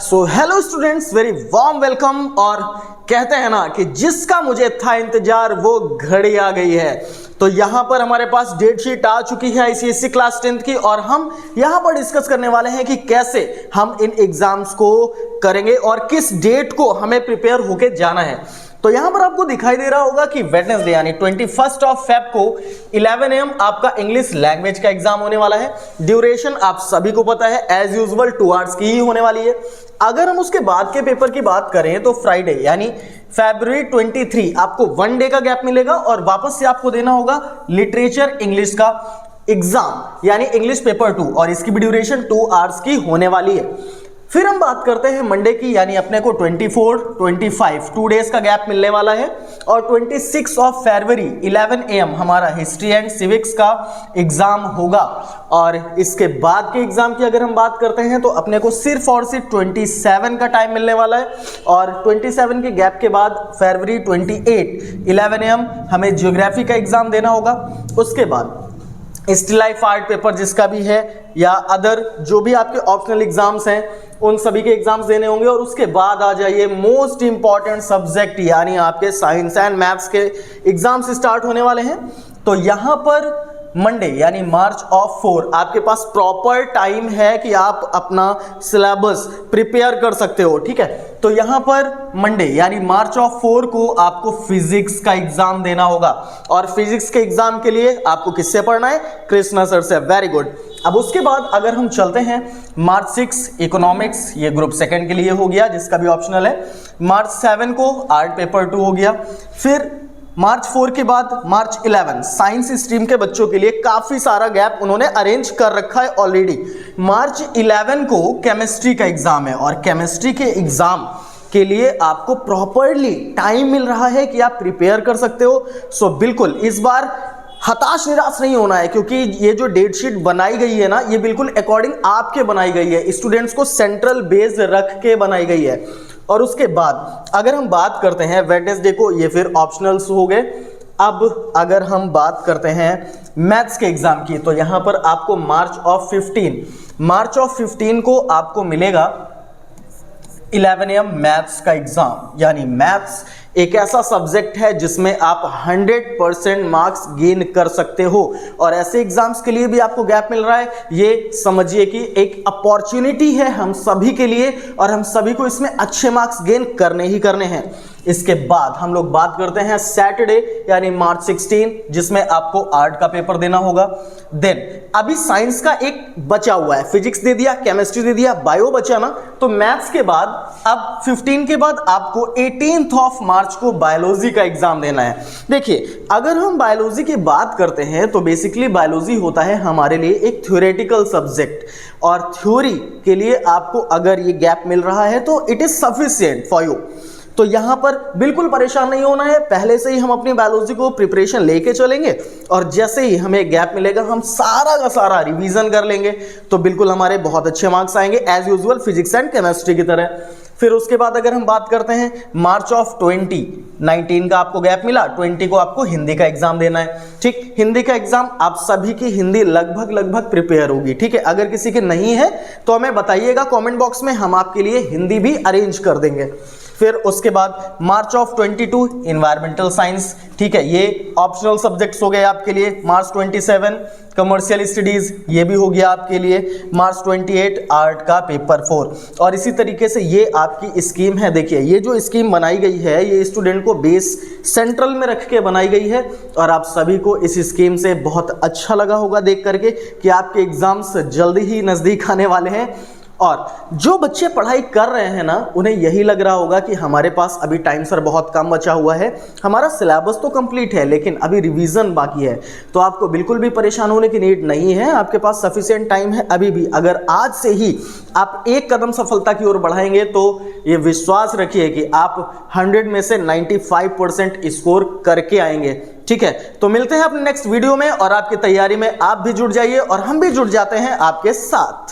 So hello students, very warm welcome. और कहते हैं ना कि जिसका मुझे था इंतजार वो घड़ी आ गई है। तो यहां पर हमारे पास डेट शीट आ चुकी है आईसीएसई क्लास 10th की, और हम यहां पर डिस्कस करने वाले हैं कि कैसे हम इन एग्जाम्स को करेंगे और किस डेट को हमें प्रिपेयर होके जाना है। तो यहां पर आपको दिखाई दे रहा होगा कि वेडनेसडे यानी 21 फेब को 11 AM आपका इंग्लिश लैंग्वेज का एग्जाम होने वाला है। ड्यूरेशन आप सभी को पता है, एज यूजुअल 2 आवर्स की ही होने वाली है। अगर हम उसके बाद के पेपर की बात करें तो फ्राइडे यानी February 23 आपको 1 डे का गैप मिलेगा और वापस से आपको देना होगा लिटरेचर इंग्लिश का एग्जाम यानी इंग्लिश पेपर 2, और इसकी भी ड्यूरेशन 2 आवर्स की होने वाली है। फिर हम बात करते हैं मंडे की, यानी अपने को 24, 25 2 डेज का गैप मिलने वाला है। और 26 फरवरी 11 AM हमारा हिस्ट्री एंड सिविक्स का एग्जाम होगा। और इसके बाद के एग्जाम की अगर हम बात करते हैं तो अपने को सिर्फ और सिर्फ 27 का टाइम मिलने वाला है। और 27 के गैप के बाद फरवरी 28 11 AM हमें ज्योग्राफी का एग्जाम देना होगा। उसके बाद स्टिल लाइफ आर्ट पेपर जिसका भी है या अदर जो भी आपके ऑप्शनल एग्जाम्स हैं उन सभी के एग्जाम्स देने होंगे। और उसके बाद आ जाइए मोस्ट इंपॉर्टेंट सब्जेक्ट यानी आपके साइंस एंड मैथ्स के एग्जाम्स स्टार्ट होने वाले हैं। तो यहां पर मंडे यानी मार्च 4 आपके पास प्रॉपर टाइम है कि आप अपना सिलेबस प्रिपेयर कर सकते हो, ठीक है। तो यहां पर मंडे यानी मार्च 4 को आपको फिजिक्स का एग्जाम देना होगा। और फिजिक्स के एग्जाम के लिए आपको किससे पढ़ना है? कृष्णा सर से। Very good. अब उसके बाद अगर हम चलते हैं मार्च 6 इकोनॉमिक्स, ये ग्रुप सेकंड के लिए हो गया जिसका भी ऑप्शनल है। मार्च 7 को आर्ट पेपर 2 हो गया। फिर मार्च 4 के बाद मार्च 11 साइंस स्ट्रीम के बच्चों के लिए काफी सारा गैप उन्होंने अरेंज कर रखा है ऑलरेडी। मार्च 11 को केमिस्ट्री का एग्जाम है और केमिस्ट्री के एग्जाम के लिए आपको प्रॉपरली टाइम मिल रहा है कि आप प्रिपेयर कर सकते हो। सो बिल्कुल इस बार हताश निराश नहीं होना है, क्योंकि ये जो डेट शीट बनाई गई है ना, ये बिल्कुल अकॉर्डिंग आपके बनाई गई है, स्टूडेंट्स को सेंट्रल बेस रख के बनाई गई है। और उसके बाद अगर हम बात करते हैं वेडनेसडे को, ये फिर ऑप्शनल्स हो गए। अब अगर हम बात करते हैं मैथ्स के एग्जाम की, तो यहां पर आपको मार्च 15 को आपको मिलेगा 11 AM मैथ्स का एग्जाम। यानी मैथ्स एक ऐसा सब्जेक्ट है जिसमें आप 100% मार्क्स गेन कर सकते हो। और ऐसे एग्जाम्स के लिए भी आपको गैप मिल रहा है, ये समझिए कि एक अपॉर्चुनिटी है हम सभी के लिए, और हम सभी को इसमें अच्छे मार्क्स गेन करने ही करने हैं। इसके बाद हम लोग बात करते हैं सैटरडे यानी मार्च 16, जिसमें आपको आर्ट का पेपर देना होगा। देन अभी साइंस का एक बचा हुआ है, फिजिक्स दे दिया, केमिस्ट्री दे दिया, बायो बचा ना। तो मैथ्स के बाद अब 15 के बाद आपको 18 मार्च को बायोलॉजी का एग्जाम देना है। देखिए, अगर हम बायोलॉजी की बात करते हैं तो बेसिकली बायोलॉजी होता है हमारे लिए एक थ्योरेटिकल सब्जेक्ट, और थ्योरी के लिए आपको अगर ये गैप मिल रहा है तो it is sufficient for you. तो यहां पर बिल्कुल परेशान नहीं होना है, पहले से ही हम अपनी बायोलॉजी को प्रिपरेशन लेके चलेंगे, और जैसे ही हमें गैप मिलेगा हम सारा का सारा रिवीजन कर लेंगे, तो बिल्कुल हमारे बहुत अच्छे मार्क्स आएंगे as usual physics and chemistry की तरह। फिर उसके बाद अगर हम बात करते हैं मार्च 2019 का आपको गैप मिला, 20 को आपको हिंदी का एग्जाम देना है, ठीक। हिंदी का एग्जाम आप सभी की हिंदी लगभग प्रिपेयर होगी, ठीक है। अगर किसी की नहीं है तो हमें बताइएगा कमेंट बॉक्स में, हम आपके लिए हिंदी भी अरेंज कर देंगे। फिर उसके बाद मार्च 22 इन्वायरमेंटल साइंस, ठीक है, ये ऑप्शनल सब्जेक्ट्स हो गए आपके लिए। मार्च 27 कमर्शियल स्टडीज, ये भी हो गया आपके लिए। मार्च 28 आर्ट का पेपर 4। और इसी तरीके से ये आपकी स्कीम है। देखिए, ये जो स्कीम बनाई गई है ये स्टूडेंट को बेस सेंट्रल में रख के बनाई गई है, और आप सभी को इस स्कीम से बहुत अच्छा लगा होगा देख करके कि आपके एग्जाम्स जल्दी ही नज़दीक आने वाले हैं। और जो बच्चे पढ़ाई कर रहे हैं ना, उन्हें यही लग रहा होगा कि हमारे पास अभी टाइम सर बहुत कम बचा हुआ है, हमारा सिलेबस तो कंप्लीट है लेकिन अभी रिवीजन बाकी है। तो आपको बिल्कुल भी परेशान होने की नीड नहीं है, आपके पास सफिशिएंट टाइम है अभी भी। अगर आज से ही आप एक कदम सफलता की ओर बढ़ाएंगे तो ये विश्वास रखिए कि आप 100 में से 95% स्कोर करके आएंगे, ठीक है। तो मिलते हैं अपने नेक्स्ट वीडियो में, और आपकी तैयारी में आप भी जुट जाइए और हम भी जुट जाते हैं आपके साथ।